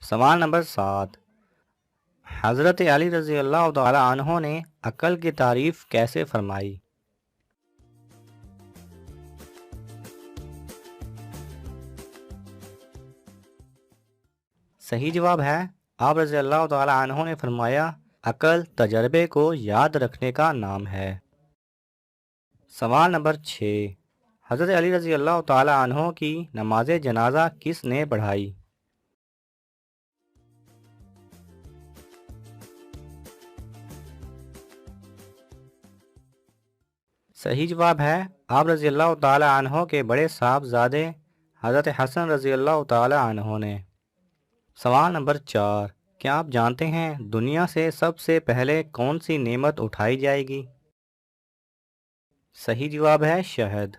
سوال نمبر 7، حضرت علی رضی اللہ تعالی عنہ نے عقل کی تعریف کیسے فرمائی؟ صحیح جواب ہے، آپ رضی اللہ تعالی عنہ نے فرمایا عقل تجربے کو یاد رکھنے کا نام ہے۔ سوال نمبر 6، حضرت علی رضی اللہ تعالی عنہ کی نماز جنازہ کس نے پڑھائی؟ صحیح جواب ہے، آپ رضی اللہ تعالی عنہ کے بڑے صاحبزادے حضرت حسن رضی اللہ تعالی عنہ نے۔ سوال نمبر 4، کیا آپ جانتے ہیں دنیا سے سب سے پہلے کون سی نعمت اٹھائی جائے گی؟ صحیح جواب ہے شہد۔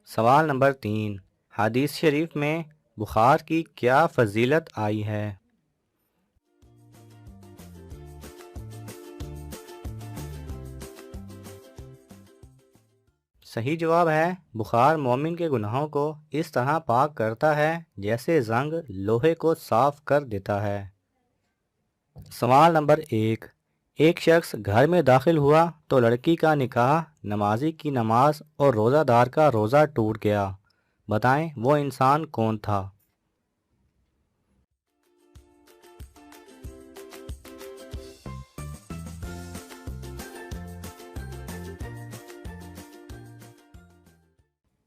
سوال نمبر 3، حدیث شریف میں بخار کی کیا فضیلت آئی ہے؟ صحیح جواب ہے، بخار مومن کے گناہوں کو اس طرح پاک کرتا ہے جیسے زنگ لوہے کو صاف کر دیتا ہے۔ سوال نمبر 1، ایک شخص گھر میں داخل ہوا تو لڑکی کا نکاح، نمازی کی نماز اور روزہ دار کا روزہ ٹوٹ گیا، بتائیں وہ انسان کون تھا؟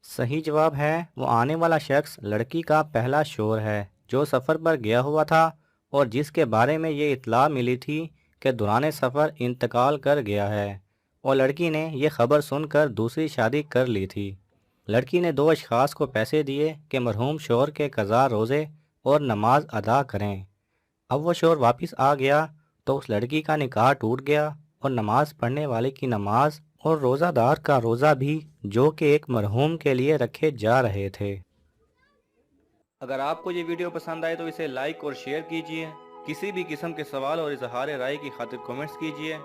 صحیح جواب ہے، وہ آنے والا شخص لڑکی کا پہلا شوہر ہے جو سفر پر گیا ہوا تھا اور جس کے بارے میں یہ اطلاع ملی تھی کہ دوران سفر انتقال کر گیا ہے، اور لڑکی نے یہ خبر سن کر دوسری شادی کر لی تھی۔ لڑکی نے 2 اشخاص کو پیسے دیے کہ مرحوم شوہر کے قضا روزے اور نماز ادا کریں۔ اب وہ شوہر واپس آ گیا تو اس لڑکی کا نکاح ٹوٹ گیا اور نماز پڑھنے والے کی نماز اور روزہ دار کا روزہ بھی، جو کہ ایک مرحوم کے لیے رکھے جا رہے تھے۔ اگر آپ کو یہ ویڈیو پسند آئے تو اسے لائک اور شیئر کیجئے۔ کسی بھی قسم کے سوال اور اظہار رائے کی خاطر کومنٹس کیجئے۔